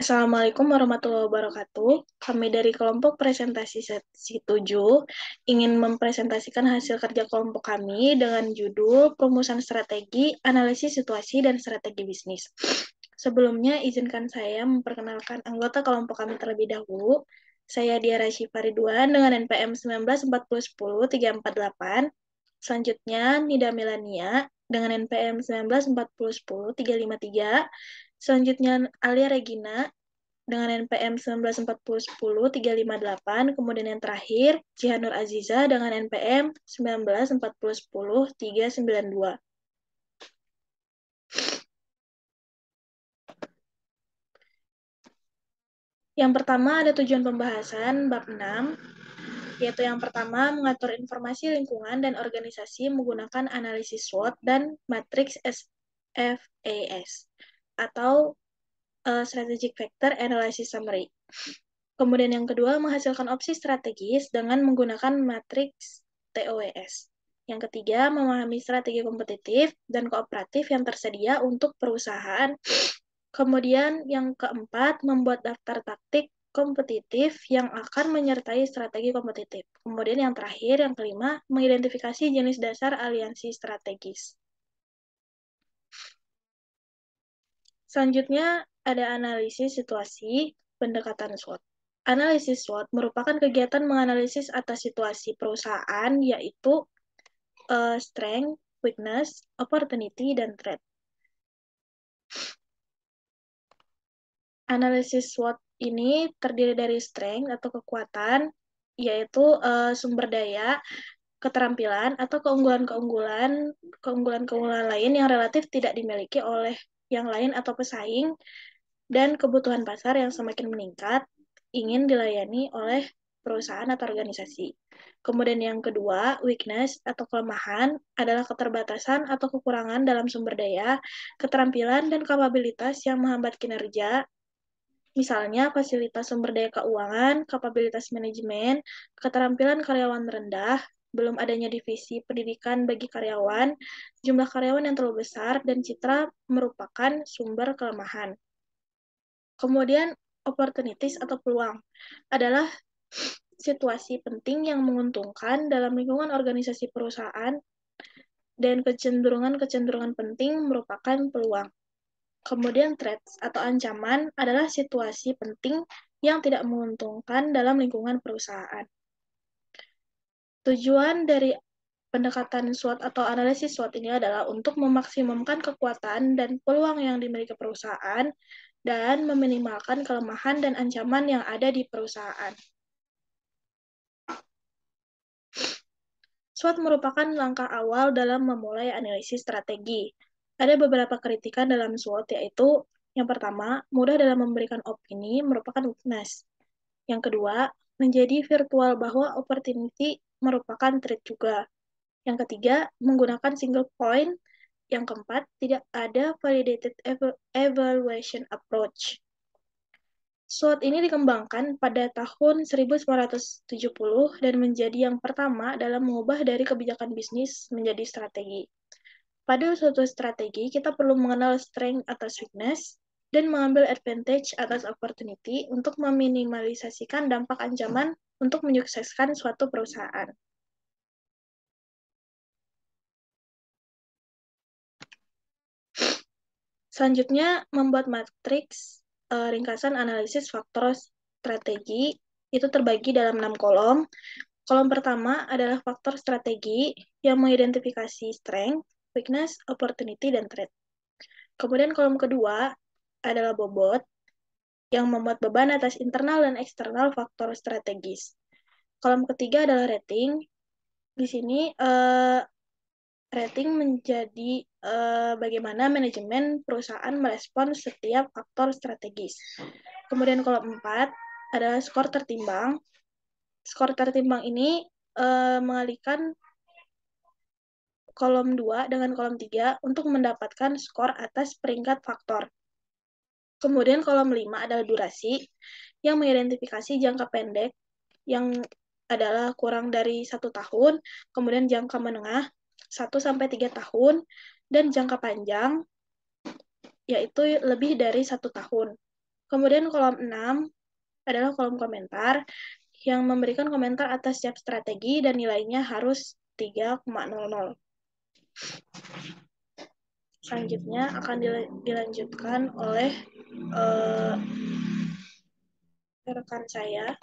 Assalamualaikum warahmatullahi wabarakatuh. Kami dari kelompok presentasi sesi 7 ingin mempresentasikan hasil kerja kelompok kami dengan judul Perumusan Strategi, Analisis Situasi, dan Strategi Bisnis. Sebelumnya, izinkan saya memperkenalkan anggota kelompok kami terlebih dahulu. Saya Diara Syifa Ridwan dengan NPM 1940100348. Selanjutnya, Nida Melania dengan NPM 1940100353. Selanjutnya, Alia Regina dengan NPM 1940100358. Kemudian yang terakhir, Jihanur Aziza dengan NPM 1940100392. Yang pertama ada tujuan pembahasan bab 6, yaitu yang pertama mengatur informasi lingkungan dan organisasi menggunakan analisis SWOT dan matriks SFAS atau Strategic Factor Analysis Summary. Kemudian yang kedua, menghasilkan opsi strategis dengan menggunakan matriks TOWS. Yang ketiga, memahami strategi kompetitif dan kooperatif yang tersedia untuk perusahaan. Kemudian yang keempat, membuat daftar taktik kompetitif yang akan menyertai strategi kompetitif. Kemudian yang terakhir, yang kelima, mengidentifikasi jenis dasar aliansi strategis. Selanjutnya ada analisis situasi pendekatan SWOT. Analisis SWOT merupakan kegiatan menganalisis atas situasi perusahaan, yaitu strength, weakness, opportunity, dan threat. Analisis SWOT ini terdiri dari strength atau kekuatan, yaitu sumber daya, keterampilan, atau keunggulan-keunggulan lain yang relatif tidak dimiliki oleh yang lain atau pesaing, dan kebutuhan pasar yang semakin meningkat ingin dilayani oleh perusahaan atau organisasi. Kemudian yang kedua, weakness atau kelemahan adalah keterbatasan atau kekurangan dalam sumber daya, keterampilan, dan kapabilitas yang menghambat kinerja. Misalnya, fasilitas sumber daya keuangan, kapabilitas manajemen, keterampilan karyawan rendah, belum adanya divisi pendidikan bagi karyawan, jumlah karyawan yang terlalu besar, dan citra merupakan sumber kelemahan. Kemudian, opportunities atau peluang adalah situasi penting yang menguntungkan dalam lingkungan organisasi perusahaan, dan kecenderungan-kecenderungan penting merupakan peluang. Kemudian threats atau ancaman adalah situasi penting yang tidak menguntungkan dalam lingkungan perusahaan. Tujuan dari pendekatan SWOT atau analisis SWOT ini adalah untuk memaksimumkan kekuatan dan peluang yang dimiliki perusahaan dan meminimalkan kelemahan dan ancaman yang ada di perusahaan. SWOT merupakan langkah awal dalam memulai analisis strategi. Ada beberapa kritikan dalam SWOT, yaitu yang pertama, mudah dalam memberikan opini merupakan weakness. Yang kedua, menjadi virtual bahwa opportunity merupakan threat juga. Yang ketiga, menggunakan single point. Yang keempat, tidak ada validated evaluation approach. SWOT ini dikembangkan pada tahun 1970 dan menjadi yang pertama dalam mengubah dari kebijakan bisnis menjadi strategi. Pada suatu strategi, kita perlu mengenal strength atas weakness dan mengambil advantage atas opportunity untuk meminimalisasikan dampak ancaman untuk menyukseskan suatu perusahaan. Selanjutnya, membuat matriks ringkasan analisis faktor strategi itu terbagi dalam 6 kolom. Kolom pertama adalah faktor strategi yang mengidentifikasi strength, weakness, opportunity, dan threat. Kemudian kolom kedua adalah bobot yang membuat beban atas internal dan eksternal faktor strategis. Kolom ketiga adalah rating. Di sini rating menjadi bagaimana manajemen perusahaan merespon setiap faktor strategis. Kemudian kolom 4 adalah skor tertimbang. Skor tertimbang ini mengalihkan kolom 2 dengan kolom 3 untuk mendapatkan skor atas peringkat faktor. Kemudian kolom 5 adalah durasi yang mengidentifikasi jangka pendek yang adalah kurang dari 1 tahun, kemudian jangka menengah 1-3 tahun, dan jangka panjang yaitu lebih dari 1 tahun. Kemudian kolom 6 adalah kolom komentar yang memberikan komentar atas setiap strategi dan nilainya harus 3,00. Selanjutnya akan dilanjutkan oleh rekan saya.